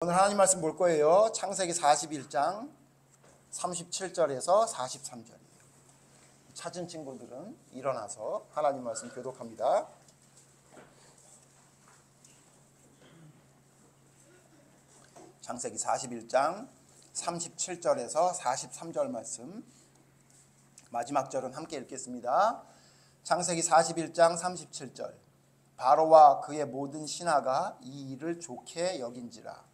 오늘 하나님 말씀 볼 거예요. 창세기 41장 37절에서 43절이에요. 찾은 친구들은 일어나서 하나님 말씀 교독합니다. 창세기 41장 37절에서 43절 말씀, 마지막 절은 함께 읽겠습니다. 창세기 41장 37절. 바로와 그의 모든 신하가 이 일을 좋게 여긴지라.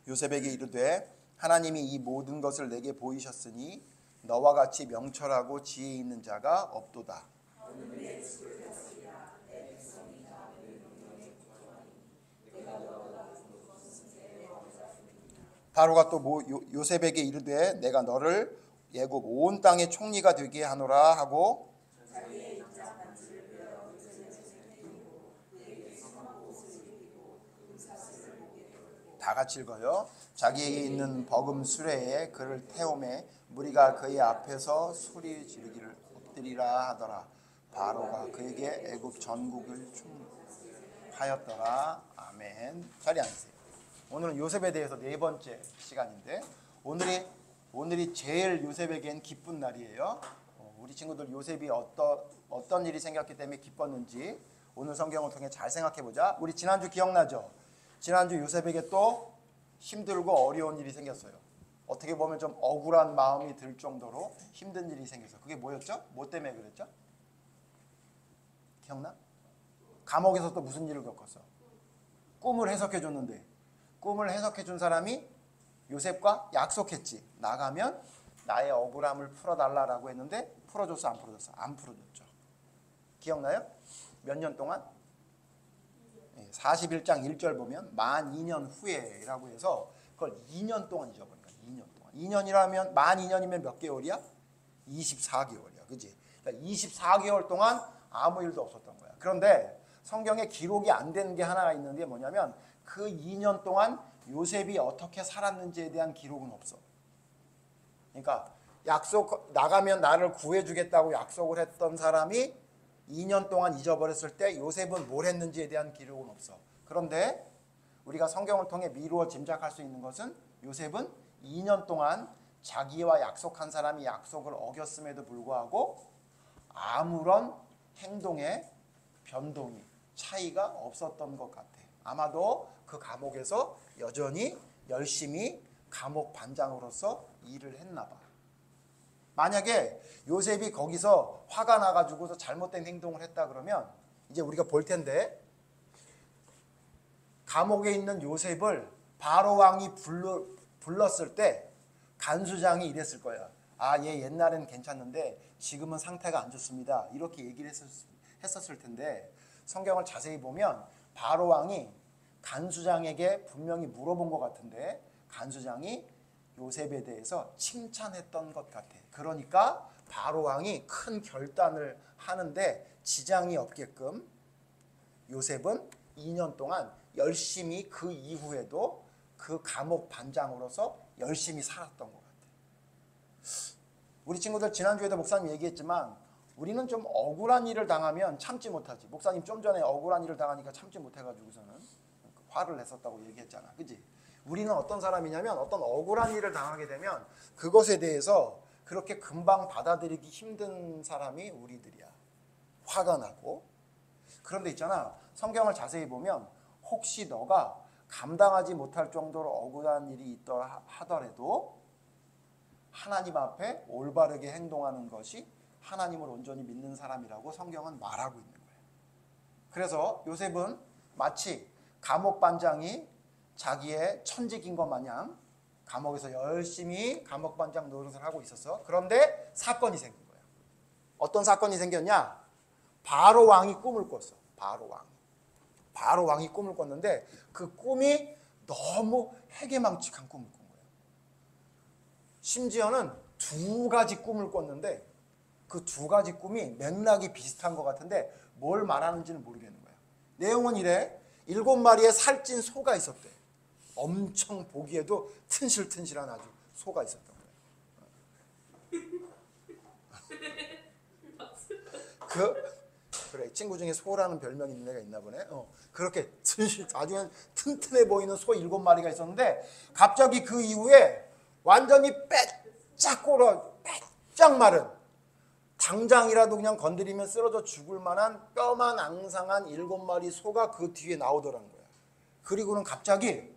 요셉에게 이르되 하나님이 이 모든 것을 내게 보이셨으니 너와 같이 명철하고 지혜 있는 자가 없도다. 바로가 또 요셉에게 이르되 내가 너를 애굽 온 땅의 총리가 되게 하노라 하고, 다 같이 읽어요. 자기에게 있는 버금 수레에 그를 태우매 무리가 그의 앞에서 소리 지르기를 엎드리라 하더라. 바로가 그에게 애굽 전국을 총하였더라. 아멘. 자리 앉으세요. 오늘은 요셉에 대해서 네 번째 시간인데 오늘이 제일 요셉에겐 기쁜 날이에요. 우리 친구들 요셉이 어떤 일이 생겼기 때문에 기뻤는지 오늘 성경을 통해 잘 생각해 보자. 우리 지난주 기억나죠? 지난주 요셉에게 또 힘들고 어려운 일이 생겼어요. 어떻게 보면 좀 억울한 마음이 들 정도로 힘든 일이 생겼어요. 그게 뭐였죠? 뭐 때문에 그랬죠? 기억나? 감옥에서 또 무슨 일을 겪었어? 꿈을 해석해 줬는데 꿈을 해석해 준 사람이 요셉과 약속했지. 나가면 나의 억울함을 풀어달라고 했는데 풀어줬어? 안 풀어줬어? 안 풀어줬죠. 기억나요? 몇 년 동안? 41장 1절 보면 만 2년 후에라고 해서 그걸 2년 동안 잊어버린 거야. 2년 동안. 2년이라면 만 2년이면 몇 개월이야? 24개월이야. 그지? 그러니까 24개월 동안 아무 일도 없었던 거야. 그런데 성경에 기록이 안 된 게 하나가 있는데 뭐냐면 그 2년 동안 요셉이 어떻게 살았는지에 대한 기록은 없어. 그러니까 나가면 나를 구해주겠다고 약속을 했던 사람이 2년 동안 잊어버렸을 때 요셉은 뭘 했는지에 대한 기록은 없어. 그런데 우리가 성경을 통해 미루어 짐작할 수 있는 것은 요셉은 2년 동안 자기와 약속한 사람이 약속을 어겼음에도 불구하고 아무런 행동에 변동이, 차이가 없었던 것 같아. 아마도 그 감옥에서 여전히 열심히 감옥 반장으로서 일을 했나 봐. 만약에 요셉이 거기서 화가 나가지고서 잘못된 행동을 했다 그러면 이제 우리가 볼 텐데, 감옥에 있는 요셉을 바로 왕이 불렀을 때 간수장이 이랬을 거야. 아, 얘 옛날엔 괜찮는데 지금은 상태가 안 좋습니다. 이렇게 얘기를 했었을 텐데, 성경을 자세히 보면 바로 왕이 간수장에게 분명히 물어본 것 같은데 간수장이 요셉에 대해서 칭찬했던 것 같아. 그러니까 바로 왕이 큰 결단을 하는데 지장이 없게끔 요셉은 2년 동안 열심히 그 이후에도 그 감옥 반장으로서 열심히 살았던 것 같아. 우리 친구들 지난주에도 목사님 얘기했지만 우리는 좀 억울한 일을 당하면 참지 못하지. 목사님 좀 전에 억울한 일을 당하니까 참지 못해가지고서는 화를 냈었다고 얘기했잖아. 그치? 우리는 어떤 사람이냐면 어떤 억울한 일을 당하게 되면 그것에 대해서 그렇게 금방 받아들이기 힘든 사람이 우리들이야. 화가 나고. 그런데 있잖아, 성경을 자세히 보면 혹시 너가 감당하지 못할 정도로 억울한 일이 있더라 하더라도 하나님 앞에 올바르게 행동하는 것이 하나님을 온전히 믿는 사람이라고 성경은 말하고 있는 거예요. 그래서 요셉은 마치 감옥 반장이 자기의 천직인 것 마냥 감옥에서 열심히 감옥 반장 노릇을 하고 있었어. 그런데 사건이 생긴 거야. 어떤 사건이 생겼냐? 바로 왕이 꿈을 꿨어. 바로 왕이 꿈을 꿨는데 그 꿈이 너무 해괴망측한 꿈을 꾼 거예요. 심지어는 두 가지 꿈을 꿨는데 그 두 가지 꿈이 맥락이 비슷한 것 같은데 뭘 말하는지는 모르겠는 거야. 내용은 이래. 7마리의 살찐 소가 있었대. 엄청 보기에도 튼실튼실한 아주 소가 있었던 거예요. 그래, 친구 중에 소라는 별명이 있는 애가 있나 보네. 그렇게 아주 그냥 튼튼해 보이는 소 7마리가 있었는데 갑자기 그 이후에 완전히 빼짝 마른, 당장이라도 그냥 건드리면 쓰러져 죽을 만한 뼈만 앙상한 7마리 소가 그 뒤에 나오더라는 거야. 그리고는 갑자기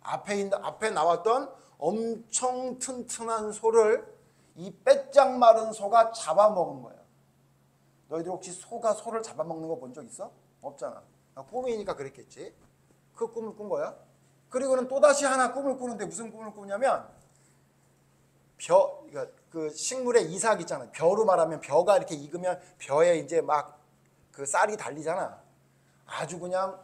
앞에 나왔던 엄청 튼튼한 소를 이 빼짝 마른 소가 잡아먹은 거야. 너희들 혹시 소가 소를 잡아먹는 거 본 적 있어? 없잖아. 꿈이니까 그랬겠지. 그 꿈을 꾼 거야. 그리고는 또다시 하나 꿈을 꾸는데 무슨 꿈을 꾸냐면 그 식물의 이삭 있잖아. 벼로 말하면 벼가 이렇게 익으면 벼에 이제 막 그 쌀이 달리잖아. 아주 그냥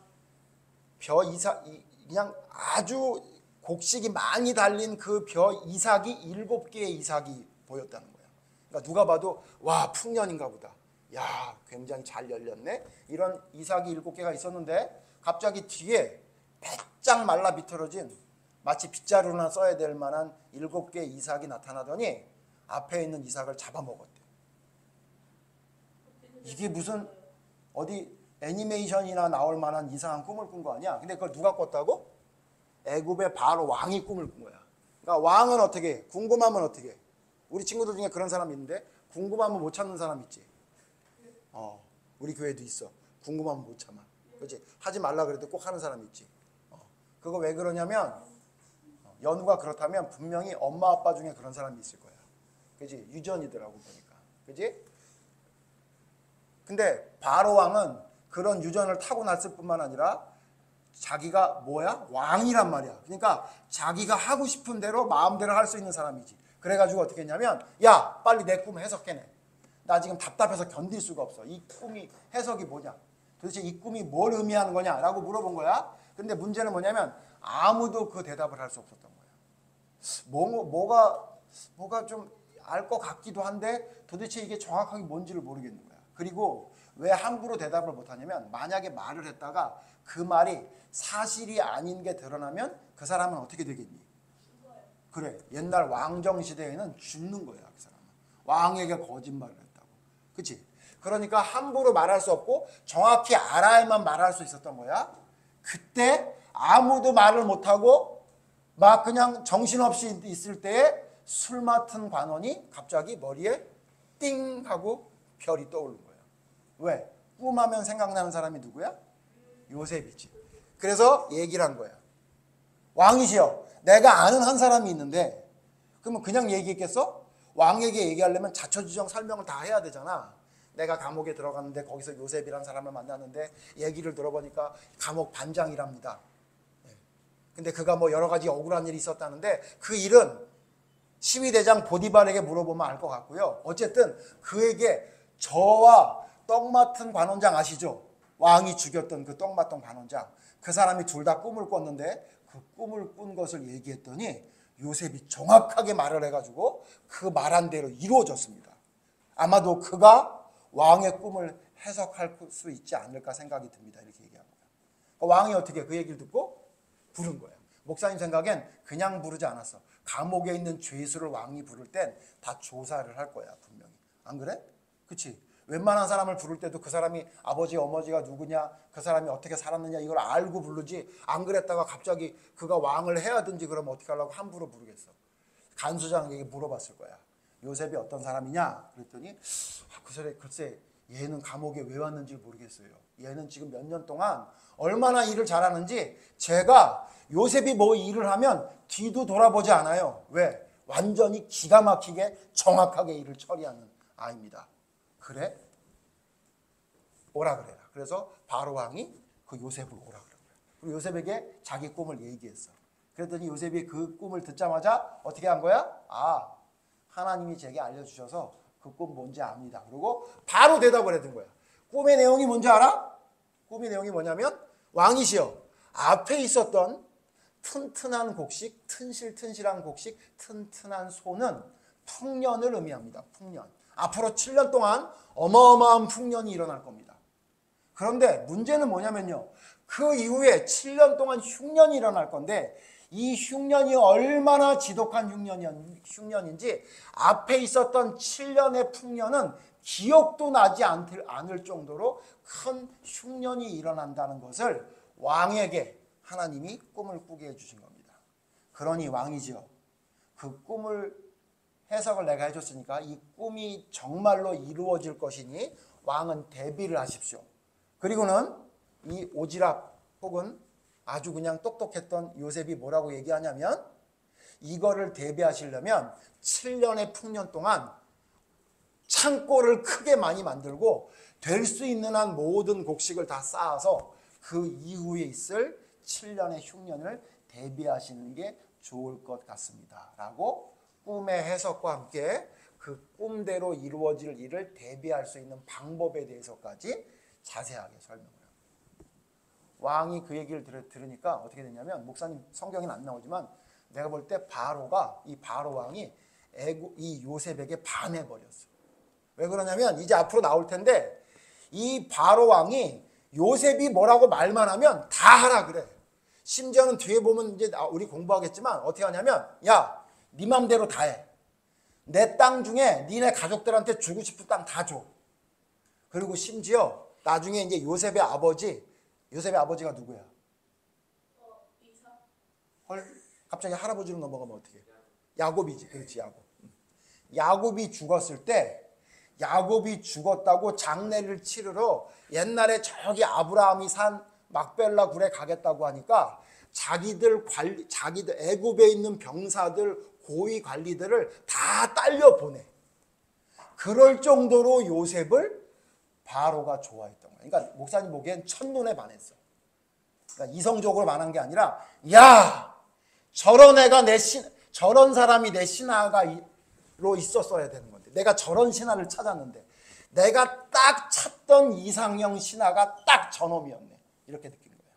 그냥 아주 곡식이 많이 달린 그 벼 이삭이 7개의 이삭이 보였다는 거야. 그러니까 누가 봐도 와, 풍년인가 보다. 야, 굉장히 잘 열렸네. 이런 이삭이 7개가 있었는데 갑자기 뒤에 바짝 말라 비틀어진 마치 빗자루나 써야 될 만한 7개의 이삭이 나타나더니 앞에 있는 이삭을 잡아먹었대. 이게 무슨 어디 애니메이션이나 나올 만한 이상한 꿈을 꾼 거 아니야? 근데 그걸 누가 꿨다고? 애굽의 바로 왕이 꿈을 꾼 거야. 그러니까 왕은 어떻게 해? 궁금하면 어떻게 해? 우리 친구들 중에 그런 사람 있는데 궁금하면 못 참는 사람 있지? 우리 교회도 있어. 궁금하면 못 참아. 그렇지? 하지 말라 그래도 꼭 하는 사람 있지. 그거 왜 그러냐면 연우가 그렇다면 분명히 엄마 아빠 중에 그런 사람이 있을 거야. 그렇지? 유전이더라고 보니까. 그렇지? 근데 바로 왕은 그런 유전을 타고났을 뿐만 아니라 자기가 뭐야? 왕이란 말이야. 그러니까 자기가 하고 싶은 대로 마음대로 할 수 있는 사람이지. 그래가지고 어떻게 했냐면 야, 빨리 내 꿈 해석해내. 나 지금 답답해서 견딜 수가 없어. 이 꿈이 해석이 뭐냐? 도대체 이 꿈이 뭘 의미하는 거냐? 라고 물어본 거야. 근데 문제는 뭐냐면 아무도 그 대답을 할 수 없었던 거야. 뭐가 좀 알 것 같기도 한데 도대체 이게 정확하게 뭔지를 모르겠는 거야. 그리고 왜 함부로 대답을 못하냐면 만약에 말을 했다가 그 말이 사실이 아닌 게 드러나면 그 사람은 어떻게 되겠니? 그래, 옛날 왕정 시대에는 죽는 거야. 그 사람은 왕에게 거짓말을 했다고. 그치? 그러니까 함부로 말할 수 없고 정확히 알아야만 말할 수 있었던 거야. 그때 아무도 말을 못하고 막 그냥 정신없이 있을 때에 술 맡은 관원이 갑자기 머리에 띵 하고 별이 떠오른 거야. 왜? 꿈하면 생각나는 사람이 누구야? 요셉이지. 그래서 얘기를 한 거야. 왕이시여, 내가 아는 한 사람이 있는데 그러면 그냥 얘기했겠어? 왕에게 얘기하려면 자초지종 설명을 다 해야 되잖아. 내가 감옥에 들어갔는데 거기서 요셉이라는 사람을 만났는데 얘기를 들어보니까 감옥 반장이랍니다. 근데 그가 뭐 여러 가지 억울한 일이 있었다는데 그 일은 시위대장 보디발에게 물어보면 알 것 같고요. 어쨌든 그에게 저와 떡 맡은 관원장 아시죠? 왕이 죽였던 그 떡 맡은 관원장. 그 사람이 둘 다 꿈을 꿨는데 그 꿈을 꾼 것을 얘기했더니 요셉이 정확하게 말을 해가지고 그 말한 대로 이루어졌습니다. 아마도 그가 왕의 꿈을 해석할 수 있지 않을까 생각이 듭니다. 이렇게 얘기한 거예요. 왕이 어떻게 그 얘기를 듣고 부른 거예요. 목사님 생각엔 그냥 부르지 않았어. 감옥에 있는 죄수를 왕이 부를 땐 다 조사를 할 거야, 분명히. 안 그래? 그치? 웬만한 사람을 부를 때도 그 사람이 아버지, 어머니가 누구냐, 그 사람이 어떻게 살았느냐 이걸 알고 부르지. 안 그랬다가 갑자기 그가 왕을 해야든지 그러면 어떻게 하려고 함부로 부르겠어. 간수장에게 물어봤을 거야. 요셉이 어떤 사람이냐? 그랬더니 글쎄 얘는 감옥에 왜 왔는지 모르겠어요. 얘는 지금 몇 년 동안 얼마나 일을 잘하는지 제가 요셉이 뭐 일을 하면 뒤도 돌아보지 않아요. 왜? 완전히 기가 막히게 정확하게 일을 처리하는 아이입니다. 그래? 오라 그래라. 그래서 바로 왕이 그 요셉을 오라 그런 거야. 그리고 요셉에게 자기 꿈을 얘기했어. 그랬더니 요셉이 그 꿈을 듣자마자 어떻게 한 거야? 아, 하나님이 제게 알려주셔서 그 꿈 뭔지 압니다. 그리고 바로 대답을 해준 거야. 꿈의 내용이 뭔지 알아? 꿈의 내용이 뭐냐면 왕이시여, 앞에 있었던 튼튼한 곡식, 튼실튼실한 곡식, 튼튼한 소는 풍년을 의미합니다. 풍년. 앞으로 7년 동안 어마어마한 풍년이 일어날 겁니다. 그런데 문제는 뭐냐면요. 그 이후에 7년 동안 흉년이 일어날 건데 이 흉년이 얼마나 지독한 흉년인지 앞에 있었던 7년의 풍년은 기억도 나지 않을 정도로 큰 흉년이 일어난다는 것을 왕에게 하나님이 꿈을 꾸게 해주신 겁니다. 그러니 왕이죠. 그 꿈을 해석을 내가 해줬으니까 이 꿈이 정말로 이루어질 것이니 왕은 대비를 하십시오. 그리고는 이 오지랖 혹은 아주 그냥 똑똑했던 요셉이 뭐라고 얘기하냐면 이거를 대비하시려면 7년의 풍년 동안 창고를 크게 많이 만들고 될 수 있는 한 모든 곡식을 다 쌓아서 그 이후에 있을 7년의 흉년을 대비하시는 게 좋을 것 같습니다. 라고 꿈의 해석과 함께 그 꿈대로 이루어질 일을 대비할 수 있는 방법에 대해서까지 자세하게 설명을 합니다. 왕이 그 얘기를 들으니까 어떻게 됐냐면 목사님 성경에는 안 나오지만 내가 볼 때 이 바로 왕이 이 요셉에게 반해버렸어. 왜 그러냐면 이제 앞으로 나올 텐데 이 바로 왕이 요셉이 뭐라고 말만 하면 다 하라 그래. 심지어는 뒤에 보면 이제 우리 공부하겠지만 어떻게 하냐면 야, 네 맘대로 다 해. 내 땅 중에 니네 가족들한테 주고 싶은 땅 다 줘. 그리고 심지어 나중에 이제 요셉의 아버지가 누구야? 이사. 헐, 갑자기 할아버지로 넘어가면 어떻게? 야곱이지. 그렇지, 야곱. 야곱이 죽었을 때 야곱이 죽었다고 장례를 치르러 옛날에 저기 아브라함이 산 막벨라 굴에 가겠다고 하니까 자기들 애굽에 있는 병사들 고위 관리들을 다 딸려 보내. 그럴 정도로 요셉을 바로가 좋아했던 거야. 그러니까 목사님 보기엔 첫눈에 반했어. 그러니까 이성적으로 반한 게 아니라 야, 저런 사람이 내 신하가로 있었어야 되는 건데 내가 저런 신하를 찾았는데 내가 딱 찾던 이상형 신하가 딱 저놈이었네. 이렇게 느끼는 거예요.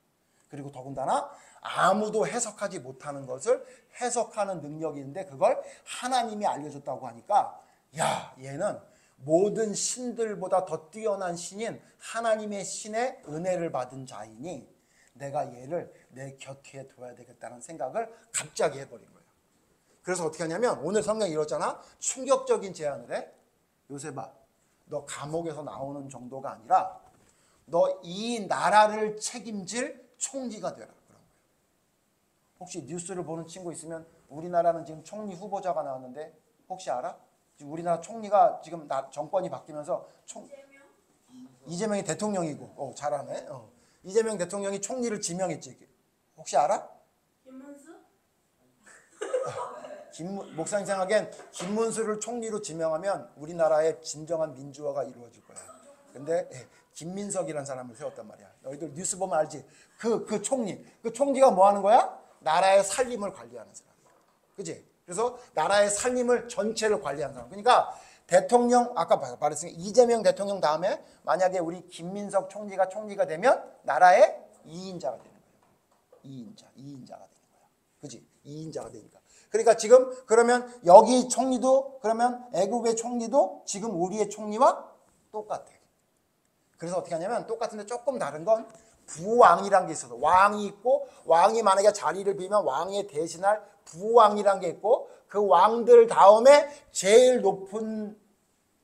그리고 더군다나 아무도 해석하지 못하는 것을 해석하는 능력이 있는데 그걸 하나님이 알려줬다고 하니까 야, 얘는 모든 신들보다 더 뛰어난 신인 하나님의 신의 은혜를 받은 자이니 내가 얘를 내 곁에 둬야 되겠다는 생각을 갑자기 해버린 거예요. 그래서 어떻게 하냐면 오늘 성경이 이렇잖아. 충격적인 제안을 해. 요셉아, 너 감옥에서 나오는 정도가 아니라 너 이 나라를 책임질 총리가 되라. 그런 거예요. 혹시 뉴스를 보는 친구 있으면 우리나라는 지금 총리 후보자가 나왔는데 혹시 알아? 지금 우리나라 총리가 지금 정권이 바뀌면서 이재명이 대통령이고 잘하네. 이재명 대통령이 총리를 지명했지. 혹시 알아? 김문수? 목사님 생각엔 김문수를 총리로 지명하면 우리나라의 진정한 민주화가 이루어질 거야. 근데 김민석이라는 사람을 세웠단 말이야. 너희들 뉴스 보면 알지? 그 총리가 뭐 하는 거야? 나라의 살림을 관리하는 사람. 그지? 그래서 나라의 살림을 전체를 관리하는 사람. 그러니까 대통령 아까 말했으니까 이재명 대통령 다음에 만약에 우리 김민석 총리가 되면 나라의 2인자가 되는 거예요. 2인자가 되는 거야. 그지? 2인자가 되니까. 그러니까 지금 그러면 여기 총리도 그러면 애국의 총리도 지금 우리의 총리와 똑같아. 그래서 어떻게 하냐면 똑같은데 조금 다른 건 부왕이란 게 있어서 왕이 있고 왕이 만약에 자리를 비면 왕에 대신할 부왕이란 게 있고 그 왕들 다음에 제일 높은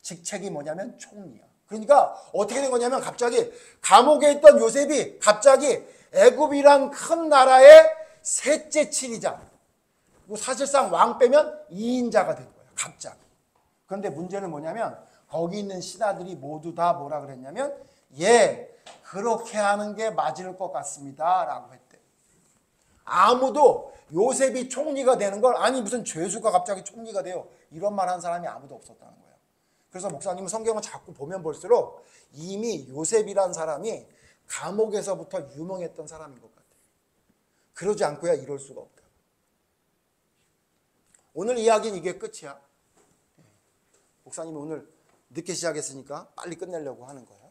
직책이 뭐냐면 총리야. 그러니까 어떻게 된 거냐면 갑자기 감옥에 있던 요셉이 갑자기 애굽이란 큰 나라의 셋째 치리자. 사실상 왕 빼면 2인자가 된 거야. 갑자기. 그런데 문제는 뭐냐면 거기 있는 신하들이 모두 다 뭐라 그랬냐면 그렇게 하는 게 맞을 것 같습니다. 라고 했대. 아무도 요셉이 총리가 되는 걸 아니 무슨 죄수가 갑자기 총리가 돼요. 이런 말 한 사람이 아무도 없었다는 거예요. 그래서 목사님은 성경을 자꾸 보면 볼수록 이미 요셉이란 사람이 감옥에서부터 유명했던 사람인 것 같아요. 그러지 않고야 이럴 수가 없다. 오늘 이야기는 이게 끝이야. 목사님이 오늘 늦게 시작했으니까 빨리 끝내려고 하는 거예요.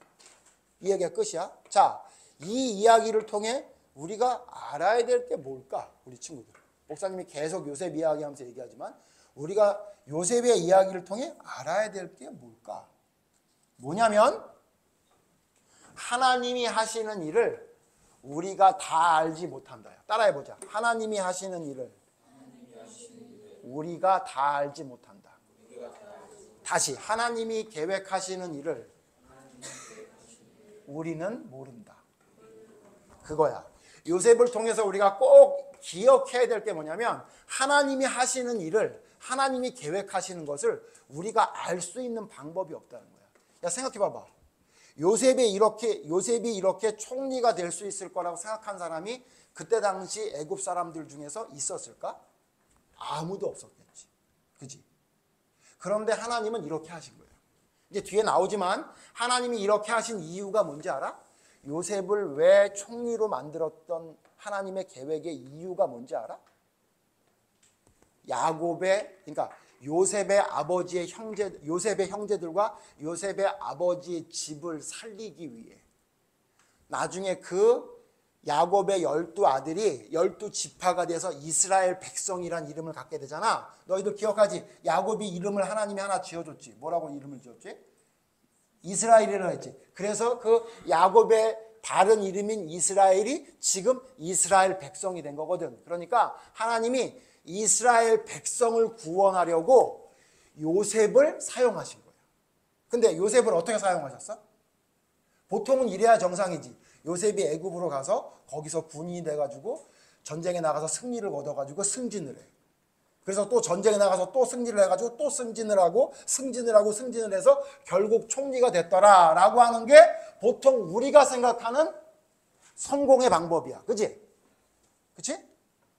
이 얘기가 끝이야. 자, 이 이야기를 통해 우리가 알아야 될 게 뭘까? 우리 친구들. 목사님이 계속 요셉 이야기하면서 얘기하지만 우리가 요셉의 이야기를 통해 알아야 될 게 뭘까? 뭐냐면 하나님이 하시는 일을 우리가 다 알지 못한다. 따라해보자. 하나님이 하시는 일을 우리가 다 알지 못한다. 다시 하나님이 계획하시는 일을 우리는 모른다. 그거야. 요셉을 통해서 우리가 꼭 기억해야 될 게 뭐냐면 하나님이 하시는 일을 하나님이 계획하시는 것을 우리가 알 수 있는 방법이 없다는 거야. 야, 생각해 봐봐. 요셉이 이렇게 총리가 될 수 있을 거라고 생각한 사람이 그때 당시 애굽 사람들 중에서 있었을까? 아무도 없었겠지. 그지? 그런데 하나님은 이렇게 하신 거예요. 이제 뒤에 나오지만 하나님이 이렇게 하신 이유가 뭔지 알아? 요셉을 왜 총리로 만들었던 하나님의 계획의 이유가 뭔지 알아? 그러니까 요셉의 형제들과 요셉의 아버지의 집을 살리기 위해 나중에 그 야곱의 12아들이 12지파가 돼서 이스라엘 백성이란 이름을 갖게 되잖아. 너희들 기억하지? 야곱이 이름을 하나님이 하나 지어줬지. 뭐라고 이름을 지었지? 이스라엘이라고 했지. 그래서 그 야곱의 바른 이름인 이스라엘이 지금 이스라엘 백성이 된 거거든. 그러니까 하나님이 이스라엘 백성을 구원하려고 요셉을 사용하신 거예요. 근데 요셉을 어떻게 사용하셨어? 보통은 이래야 정상이지. 요셉이 애굽으로 가서 거기서 군인이 돼가지고 전쟁에 나가서 승리를 얻어가지고 승진을 해. 그래서 또 전쟁에 나가서 또 승리를 해가지고 또 승진을 하고 승진을 해서 결국 총리가 됐더라라고 하는 게 보통 우리가 생각하는 성공의 방법이야. 그치?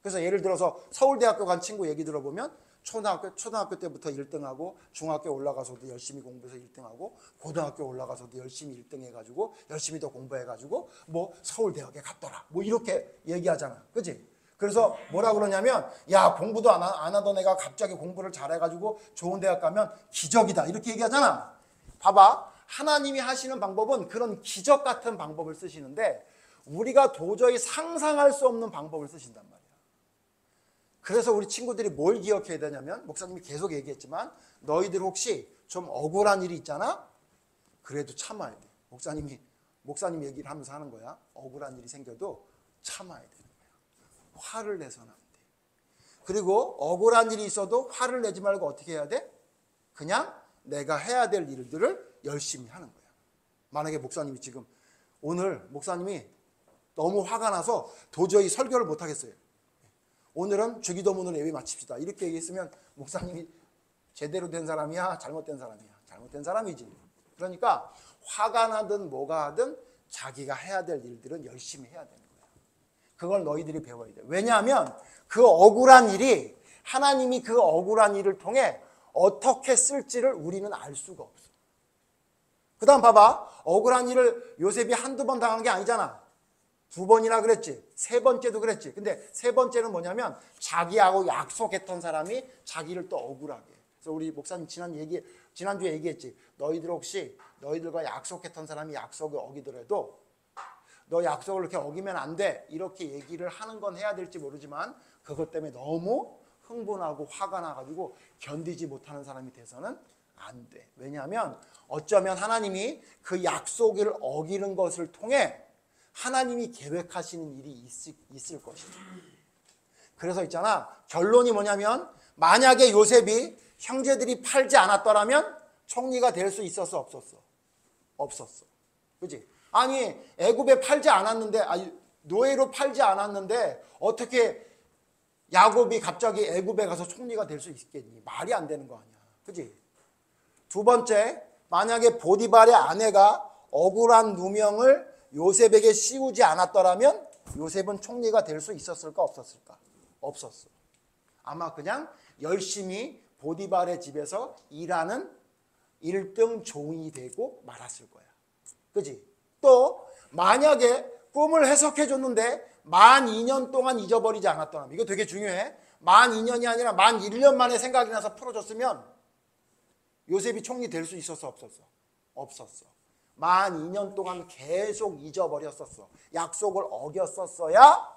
그래서 예를 들어서 서울대학교 간 친구 얘기 들어보면 초등학교 때부터 1등하고 중학교 올라가서도 열심히 공부해서 1등하고 고등학교 올라가서도 열심히 1등 해가지고 열심히 더 공부해가지고 뭐 서울대학에 갔더라. 뭐 이렇게 얘기하잖아. 그치? 그래서 뭐라 그러냐면 야 공부도 안 하던 애가 갑자기 공부를 잘해가지고 좋은 대학 가면 기적이다. 이렇게 얘기하잖아. 봐봐. 하나님이 하시는 방법은 그런 기적 같은 방법을 쓰시는데 우리가 도저히 상상할 수 없는 방법을 쓰신단 말이야. 그래서 우리 친구들이 뭘 기억해야 되냐면 목사님이 계속 얘기했지만 너희들 혹시 좀 억울한 일이 있잖아? 그래도 참아야 돼. 목사님 얘기를 하면서 하는 거야. 억울한 일이 생겨도 참아야 되는 거야. 화를 내서는 안 돼. 그리고 억울한 일이 있어도 화를 내지 말고 어떻게 해야 돼? 그냥 내가 해야 될 일들을 열심히 하는 거야. 만약에 목사님이 지금 오늘 목사님이 너무 화가 나서 도저히 설교를 못 하겠어요. 오늘은 주기도문을 예배 마칩시다. 이렇게 얘기했으면 목사님이 제대로 된 사람이야? 잘못된 사람이야? 잘못된 사람이지. 그러니까 화가 나든 뭐가 하든 자기가 해야 될 일들은 열심히 해야 되는 거야. 그걸 너희들이 배워야 돼. 왜냐하면 그 억울한 일이 하나님이 그 억울한 일을 통해 어떻게 쓸지를 우리는 알 수가 없어. 그 다음 봐봐. 억울한 일을 요셉이 한두 번 당한 게 아니잖아. 2번이나 그랬지. 3번째도 그랬지. 근데 3번째는 뭐냐면 자기하고 약속했던 사람이 자기를 또 억울하게 해. 그래서 우리 목사님 지난주에 얘기했지. 너희들 혹시 너희들과 약속했던 사람이 약속을 어기더라도 너 약속을 이렇게 어기면 안 돼. 이렇게 얘기를 하는 건 해야 될지 모르지만 그것 때문에 너무 흥분하고 화가 나가지고 견디지 못하는 사람이 돼서는 안 돼. 왜냐하면 어쩌면 하나님이 그 약속을 어기는 것을 통해 하나님이 계획하시는 일이 있을 것이다. 그래서 있잖아. 결론이 뭐냐면 만약에 요셉이 형제들이 팔지 않았더라면 총리가 될 수 있었어? 없었어? 없었어. 그치? 아니 애굽에 팔지 않았는데 노예로 팔지 않았는데 어떻게 야곱이 갑자기 애굽에 가서 총리가 될 수 있겠니? 말이 안 되는 거 아니야. 그치? 2번째, 만약에 보디발의 아내가 억울한 누명을 요셉에게 씌우지 않았더라면 요셉은 총리가 될 수 있었을까? 없었을까? 없었어. 아마 그냥 열심히 보디발의 집에서 일하는 1등 종이 되고 말았을 거야. 그지? 또 만약에 꿈을 해석해 줬는데 만 2년 동안 잊어버리지 않았더라면, 이거 되게 중요해. 만 2년이 아니라 만 1년 만에 생각이 나서 풀어줬으면 요셉이 총리 될 수 있었어? 없었어? 없었어. 만 2년 동안 계속 잊어버렸었어. 약속을 어겼었어야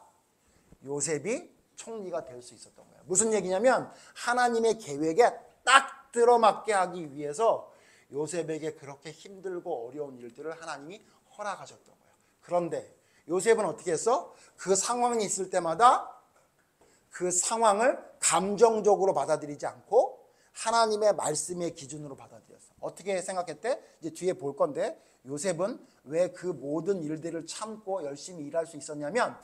요셉이 총리가 될 수 있었던 거야. 무슨 얘기냐면 하나님의 계획에 딱 들어맞게 하기 위해서 요셉에게 그렇게 힘들고 어려운 일들을 하나님이 허락하셨던 거야. 그런데 요셉은 어떻게 했어? 그 상황이 있을 때마다 그 상황을 감정적으로 받아들이지 않고 하나님의 말씀의 기준으로 받아들였어. 어떻게 생각했대? 이제 뒤에 볼 건데 요셉은 왜 그 모든 일들을 참고 열심히 일할 수 있었냐면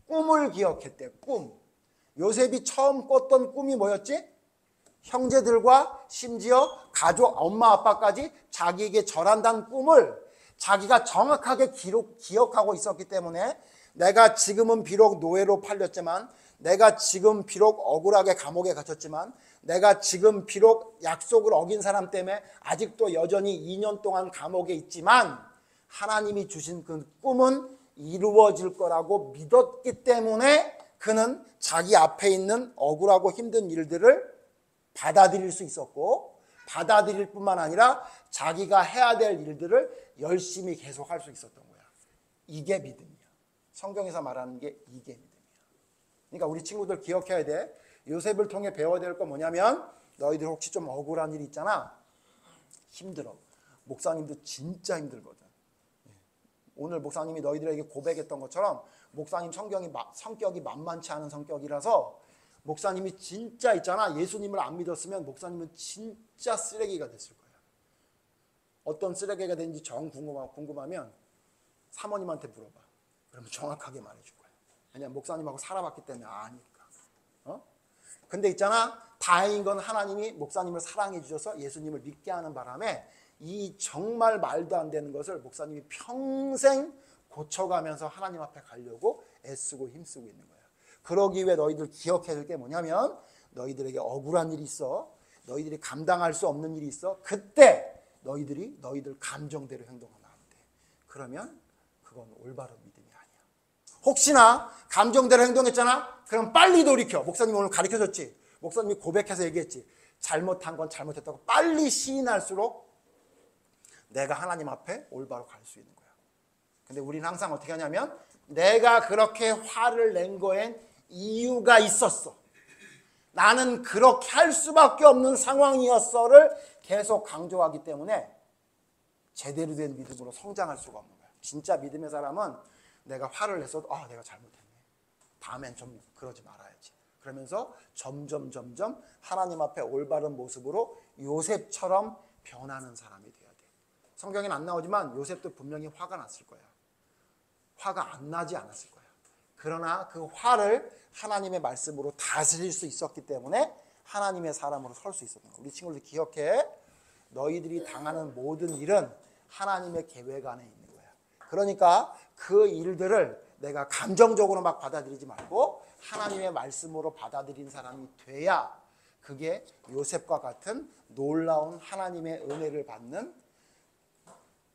꿈을 기억했대. 꿈. 요셉이 처음 꿨던 꿈이 뭐였지? 형제들과 심지어 가족 엄마 아빠까지 자기에게 절한다는 꿈을 자기가 정확하게 기억하고 있었기 때문에 내가 지금은 비록 노예로 팔렸지만, 내가 지금 비록 억울하게 감옥에 갇혔지만, 내가 지금 비록 약속을 어긴 사람 때문에 아직도 여전히 2년 동안 감옥에 있지만 하나님이 주신 그 꿈은 이루어질 거라고 믿었기 때문에 그는 자기 앞에 있는 억울하고 힘든 일들을 받아들일 수 있었고, 받아들일 뿐만 아니라 자기가 해야 될 일들을 열심히 계속할 수 있었던 거야. 이게 믿음이야. 성경에서 말하는 게 이게 믿음이야. 그러니까 우리 친구들 기억해야 돼. 요셉을 통해 배워야 될 건 뭐냐면, 너희들 혹시 좀 억울한 일 있잖아. 힘들어. 목사님도 진짜 힘들거든. 오늘 목사님이 너희들에게 고백했던 것처럼 목사님 성격이 만만치 않은 성격이라서 목사님이 진짜 있잖아. 예수님을 안 믿었으면 목사님은 진짜 쓰레기가 됐을 거야. 어떤 쓰레기가 되는지 궁금하면 사모님한테 물어봐. 그러면 정확하게 말해줄 거야. 왜냐면 목사님하고 살아봤기 때문에 아니까. 근데 있잖아. 다행인 건 하나님이 목사님을 사랑해 주셔서 예수님을 믿게 하는 바람에 이 정말 말도 안 되는 것을 목사님이 평생 고쳐가면서 하나님 앞에 가려고 애쓰고 힘쓰고 있는 거야. 그러기 위해 너희들 기억해야 될 게 뭐냐면, 너희들에게 억울한 일이 있어. 너희들이 감당할 수 없는 일이 있어. 그때 너희들 감정대로 행동하면 안 돼. 그러면 그건 올바른 믿음이 아니야. 혹시나 감정대로 행동했잖아? 그럼 빨리 돌이켜. 목사님이 오늘 가르쳐줬지. 목사님이 고백해서 얘기했지. 잘못한 건 잘못했다고 빨리 시인할수록 내가 하나님 앞에 올바로 갈 수 있는 거야. 근데 우리는 항상 어떻게 하냐면, 내가 그렇게 화를 낸 거엔 이유가 있었어. 나는 그렇게 할 수밖에 없는 상황이었어를 계속 강조하기 때문에 제대로 된 믿음으로 성장할 수가 없는 거야. 진짜 믿음의 사람은 내가 화를 냈어도 내가 잘못했네. 다음엔 좀 그러지 말아야지. 그러면서 점점 하나님 앞에 올바른 모습으로 요셉처럼 변하는 사람이 돼야 돼. 성경에는 안 나오지만 요셉도 분명히 화가 났을 거야. 화가 안 나지 않았을 거야. 그러나 그 화를 하나님의 말씀으로 다스릴 수 있었기 때문에 하나님의 사람으로 설 수 있었던 거야. 우리 친구들 기억해. 너희들이 당하는 모든 일은 하나님의 계획 안에 있는 거야. 그러니까 그 일들을 내가 감정적으로 막 받아들이지 말고 하나님의 말씀으로 받아들인 사람이 돼야 그게 요셉과 같은 놀라운 하나님의 은혜를 받는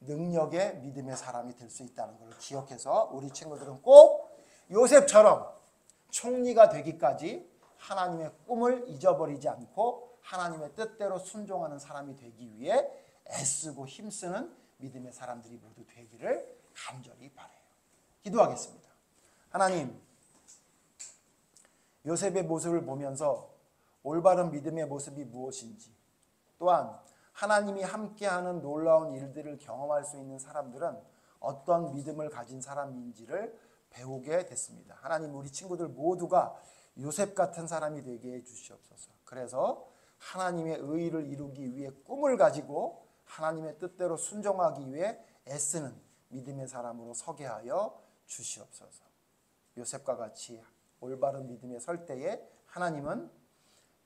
능력의 믿음의 사람이 될 수 있다는 걸 기억해서 우리 친구들은 꼭 요셉처럼 총리가 되기까지 하나님의 꿈을 잊어버리지 않고 하나님의 뜻대로 순종하는 사람이 되기 위해 애쓰고 힘쓰는 믿음의 사람들이 모두 되기를 간절히 바라요. 기도하겠습니다. 하나님, 요셉의 모습을 보면서 올바른 믿음의 모습이 무엇인지, 또한 하나님이 함께하는 놀라운 일들을 경험할 수 있는 사람들은 어떤 믿음을 가진 사람인지를 배우게 됐습니다. 하나님, 우리 친구들 모두가 요셉 같은 사람이 되게 해주시옵소서. 그래서 하나님의 의의를 이루기 위해 꿈을 가지고 하나님의 뜻대로 순종하기 위해 애쓰는 믿음의 사람으로 서게 하여 주시옵소서. 요셉과 같이 올바른 믿음에 설 때에 하나님은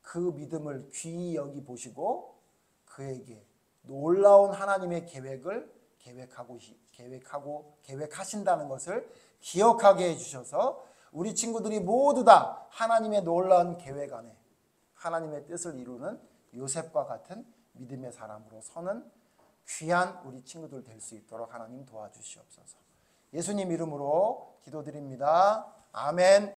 그 믿음을 귀히 여기 보시고 그에게 놀라운 하나님의 계획을 계획하신다는 것을 기억하게 해주셔서 우리 친구들이 모두 다 하나님의 놀라운 계획 안에 하나님의 뜻을 이루는 요셉과 같은 믿음의 사람으로 서는 귀한 우리 친구들 될 수 있도록 하나님 도와주시옵소서. 예수님 이름으로 기도드립니다. 아멘.